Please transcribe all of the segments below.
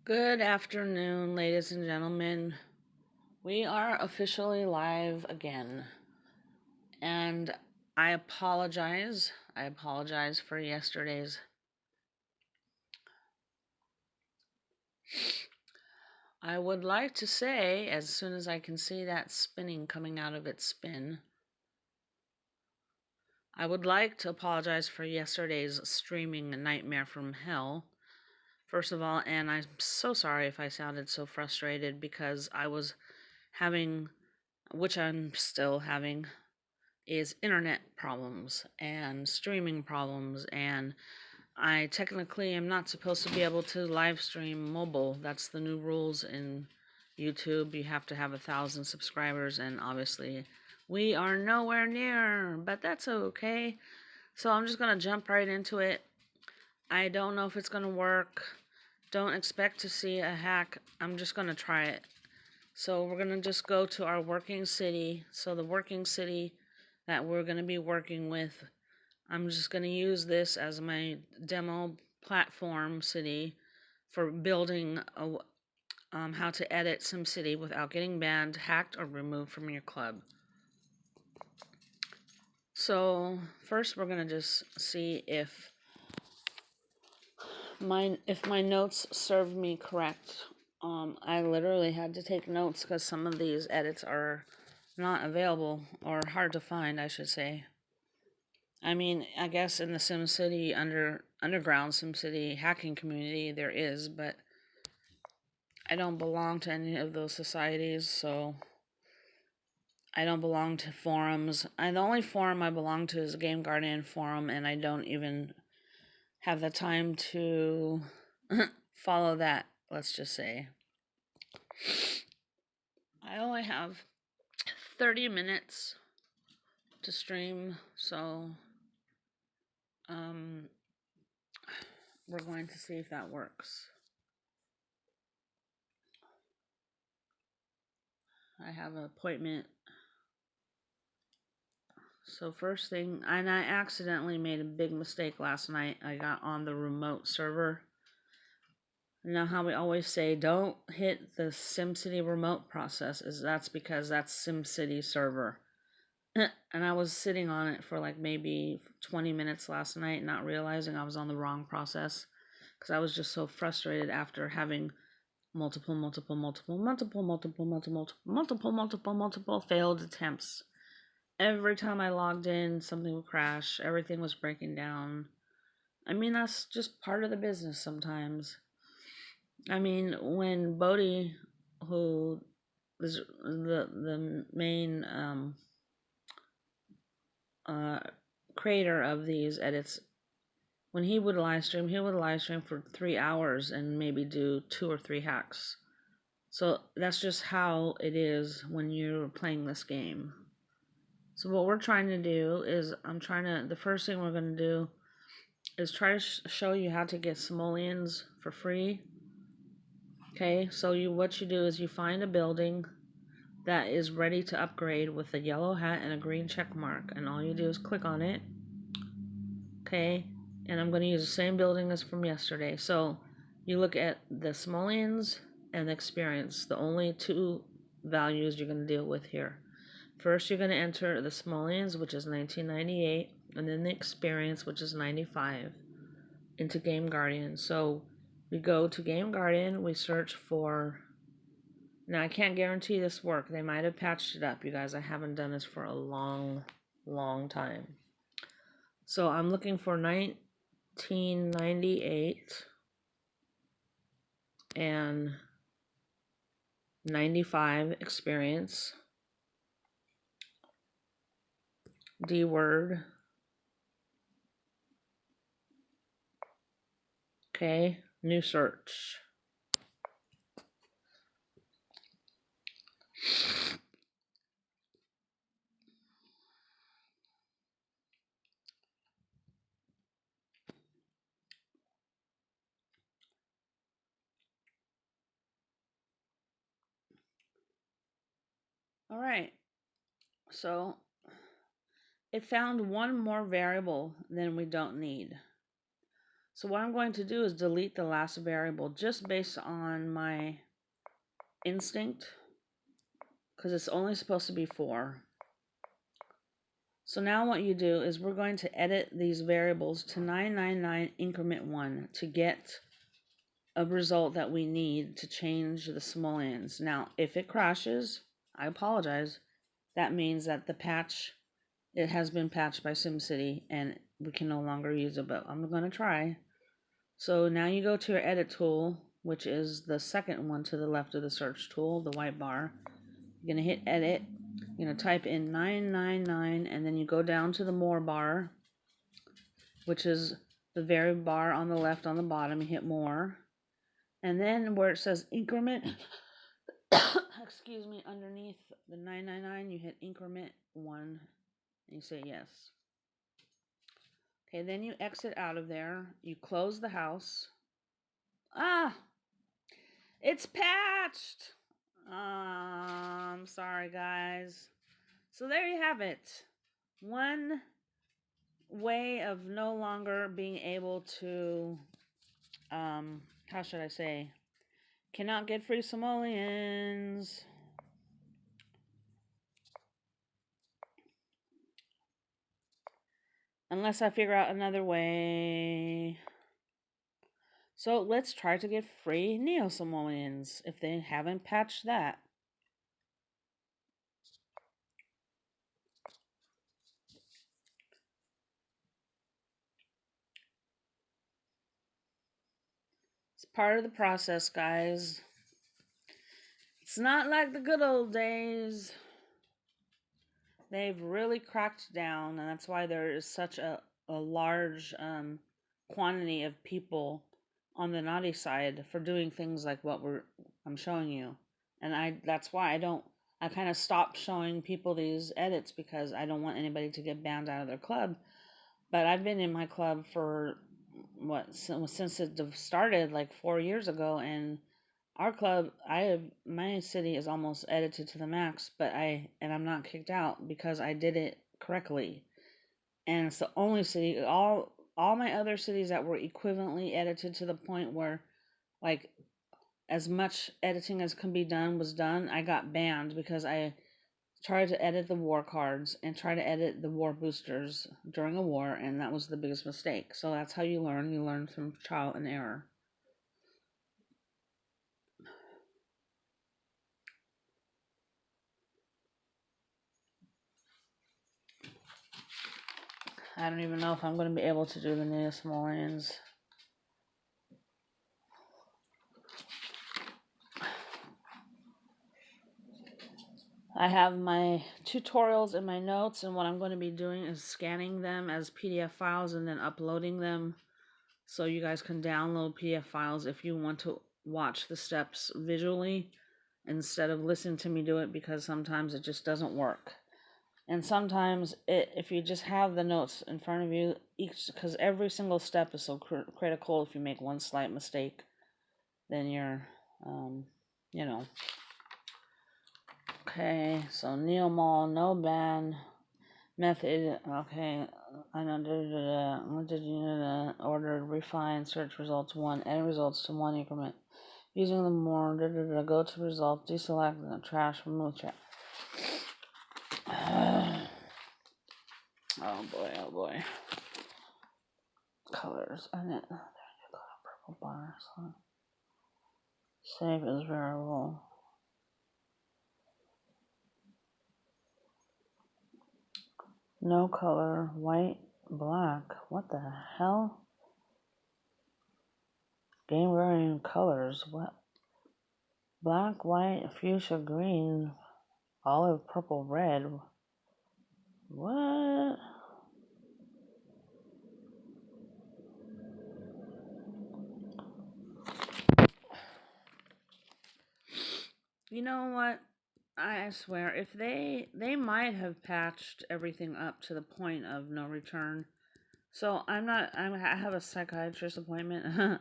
Good afternoon, ladies and gentlemen. We are officially live again. And I apologize. I apologize for yesterday's. I would like to say, as soon as I can see that spinning coming out of its spin, I would like to apologize for yesterday's streaming nightmare from hell. First of all, and I'm so sorry if I sounded so frustrated because I was having, which I'm still having, is internet problems and streaming problems, and I technically am not supposed to be able to live stream mobile. That's the new rules in YouTube. You have to have 1,000 subscribers, and obviously we are nowhere near, but that's okay. So I'm just gonna jump right into it. I don't know if it's gonna work. Don't expect to see a hack. I'm just gonna try it. So we're gonna just go to our working city. So the working city that we're gonna be working with, I'm just gonna use this as my demo platform city for building how to edit SimCity without getting banned, hacked, or removed from your club. So first we're gonna just see if my notes served me correct. I literally had to take notes because some of these edits are not available, or hard to find, I should say. I mean, I guess in the SimCity underground SimCity hacking community there is, but I don't belong to any of those societies, so I don't belong to forums. The only forum I belong to is a Game Guardian forum, and I don't even have the time to follow that, let's just say. I only have 30 minutes to stream, so we're going to see if that works. I have an appointment. So first thing, and I accidentally made a big mistake last night. I got on the remote server. You know how we always say don't hit the SimCity remote process, that's because that's SimCity server. And I was sitting on it for like maybe 20 minutes last night, not realizing I was on the wrong process because I was just so frustrated after having multiple failed attempts. Every time I logged in, something would crash. Everything was breaking down. I mean, that's just part of the business sometimes. I mean, when Bodhi, who is the main creator of these edits, when he would live stream for 3 hours and maybe do 2 or 3 hacks. So that's just how it is when you're playing this game. So what we're trying to do is, the first thing we're going to do is try to show you how to get simoleons for free. Okay, so what you do is you find a building that is ready to upgrade with a yellow hat and a green check mark, and all you do is click on it. Okay, and I'm going to use the same building as from yesterday. So you look at the simoleons and the experience, the only two values you're going to deal with here. First, you're going to enter the simoleons, which is 1998, and then the experience, which is 95, into Game Guardian. So we go to Game Guardian, we search for... Now, I can't guarantee this work. They might have patched it up, you guys. I haven't done this for a long, long time. So I'm looking for 1998 and 95 experience. D-word. Okay, new search. All right. So it found one more variable than we don't need. So what I'm going to do is delete the last variable just based on my instinct, because it's only supposed to be 4. So now what you do is we're going to edit these variables to 999 increment 1 to get a result that we need to change the simoleons. Now, if it crashes, I apologize. That means that the patch, it has been patched by SimCity and we can no longer use it, but I'm going to try. So now you go to your edit tool, which is the second one to the left of the search tool, the white bar. You're going to hit edit. You're going to type in 999 and then you go down to the more bar, which is the very bar on the left on the bottom. You hit more. And then where it says increment, excuse me, underneath the 999, you hit increment 1 and you say yes. Okay, then you exit out of there. You close the house. Ah, it's patched. I'm sorry, guys. So there you have it. One way of no longer being able to, how should I say, cannot get free simoleons. Unless I figure out another way. So let's try to get free Neo-Simoleons if they haven't patched that. It's part of the process, guys. It's not like the good old days. They've really cracked down, and that's why there is such a large quantity of people on the naughty side for doing things like what I'm showing you. And that's why I kind of stopped showing people these edits, because I don't want anybody to get banned out of their club. But I've been in my club for since it started like 4 years ago, and our club, my city is almost edited to the max, but I'm not kicked out because I did it correctly. And it's the only city, all my other cities that were equivalently edited to the point where like as much editing as can be done was done, I got banned because I tried to edit the war cards and try to edit the war boosters during a war, and that was the biggest mistake. So that's how you learn. You learn from trial and error. I don't even know if I'm going to be able to do the Neo-Simoleons. I have my tutorials in my notes, and what I'm going to be doing is scanning them as PDF files and then uploading them so you guys can download PDF files if you want to watch the steps visually instead of listening to me do it, because sometimes it just doesn't work. And sometimes if you just have the notes in front of you, because every single step is so critical. If you make one slight mistake, then you're, you know. Okay, so Neomall, no ban. Method, okay. I know, what did you order, refine, search results 1, edit results to 1 increment. Using the more, go to results, deselect, trash, remove trash. Oh boy. Colors, I need purple bar, so save as variable. No color, white, black. What the hell? Game varying colors. What? Black, white, fuchsia, green, olive, purple, red. What? You know what? I swear, if they might have patched everything up to the point of no return. So I have a psychiatrist appointment,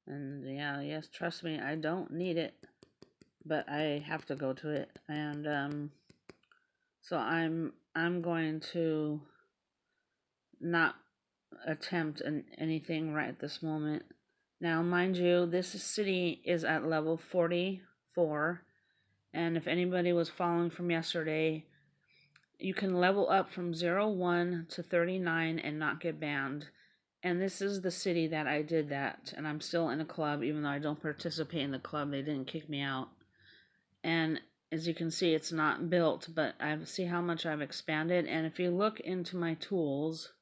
and yes, trust me, I don't need it, but I have to go to it, and So I'm going to not attempt anything right at this moment. Now, mind you, this city is at level 44, and if anybody was following from yesterday, you can level up from 01 to 39 and not get banned. And this is the city that I did that, and I'm still in a club, even though I don't participate in the club. They didn't kick me out. And as you can see, it's not built, but I see how much I've expanded. And if you look into my tools,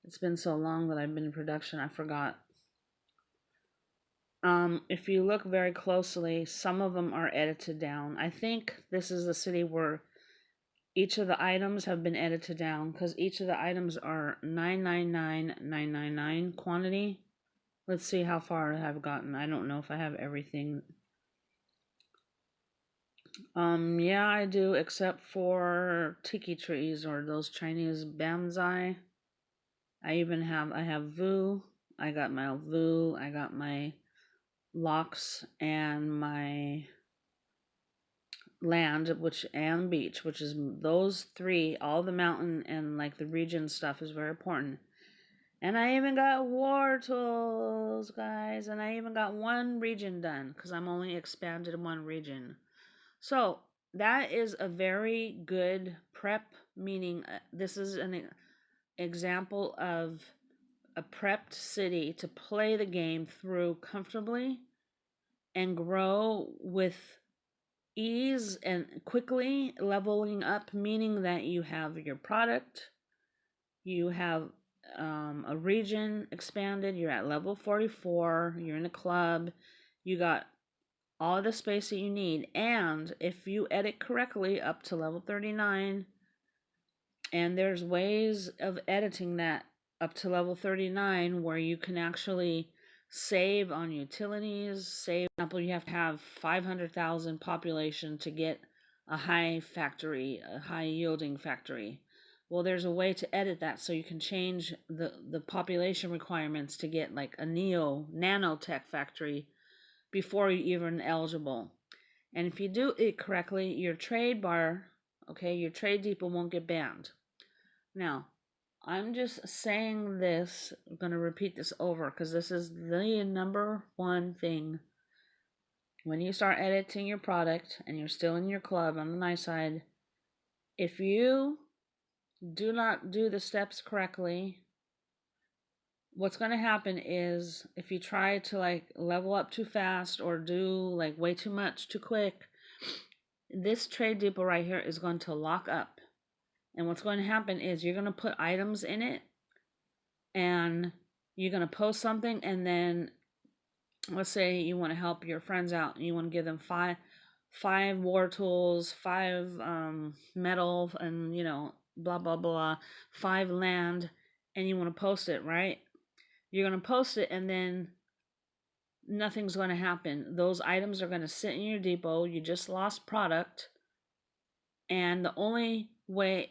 it's been so long that I've been in production, I forgot. If you look very closely, some of them are edited down. I think this is the city where each of the items have been edited down, because each of the items are 999,999 quantity. Let's see how far I've gotten. I don't know if I have everything. Yeah, I do, except for tiki trees or those Chinese bonsai. I have Vu. I got my Vu. I got my locks and my land, and beach, which is those three. All the mountain and like the region stuff is very important. And I even got war tools, guys. And I even got one region done because I'm only expanded one region. So that is a very good prep, meaning this is an example of a prepped city to play the game through comfortably and grow with ease and quickly, leveling up, meaning that you have your product, you have a region expanded, you're at level 44, you're in a club, you got all the space that you need. And if you edit correctly up to level 39, and there's ways of editing that up to level 39 where you can actually save on utilities. Save, for example, you have to have 500,000 population to get a high yielding factory. Well, there's a way to edit that so you can change the population requirements to get like a nanotech factory before you're even eligible. And if you do it correctly, your trade bar, your trade depot won't get banned. Now, I'm just saying this, I'm going to repeat this over because this is the number one thing. When you start editing your product and you're still in your club on the nice side, if you do not do the steps correctly, what's going to happen is if you try to like level up too fast or do like way too much too quick, this trade depot right here is going to lock up. And what's going to happen is you're going to put items in it and you're going to post something, and then let's say you want to help your friends out and you want to give them five war tools, 5 metal, and blah blah blah, 5 land, and you want to post it, right? You're going to post it and then nothing's going to happen. Those items are going to sit in your depot. You just lost product, and the only way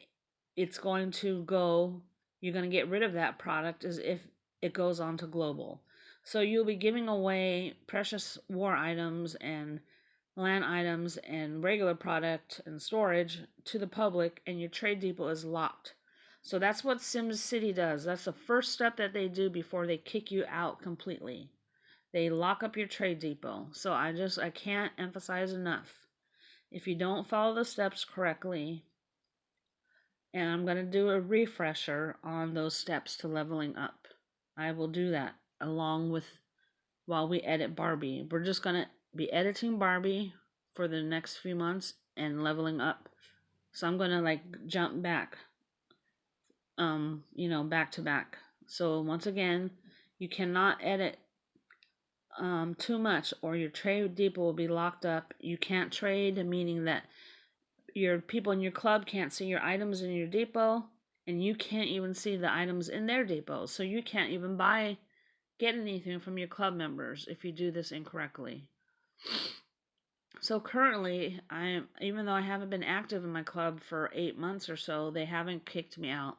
it's going to go, you're going to get rid of that product, is if it goes on to global. So you'll be giving away precious war items and land items and regular product and storage to the public, and your trade depot is locked. So that's what SimCity does. That's the first step that they do before they kick you out completely. They lock up your trade depot. So I can't emphasize enough. If you don't follow the steps correctly, and I'm going to do a refresher on those steps to leveling up. I will do that along with while we edit Barbie. We're just going to be editing Barbie for the next few months and leveling up. So I'm going to like jump back, back to back. So once again, you cannot edit too much or your trade depot will be locked up. You can't trade, meaning that your people in your club can't see your items in your depot, and you can't even see the items in their depot. So you can't even get anything from your club members if you do this incorrectly. So currently, even though I haven't been active in my club for 8 months or so, they haven't kicked me out.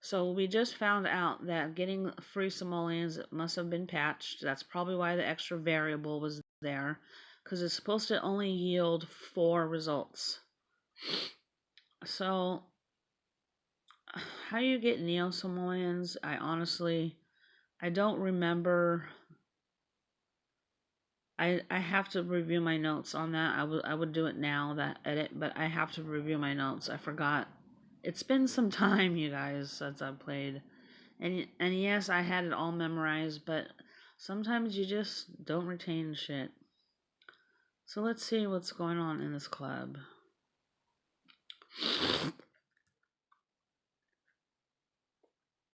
So we just found out that getting free simoleons must have been patched. That's probably why the extra variable was there, because it's supposed to only yield 4 results. So, how you get Neo-Samoans, I don't remember. I have to review my notes on that. I would do it now, that edit, but I have to review my notes. I forgot. It's been some time, you guys, since I've played. And yes, I had it all memorized, but sometimes you just don't retain shit. So let's see what's going on in this club.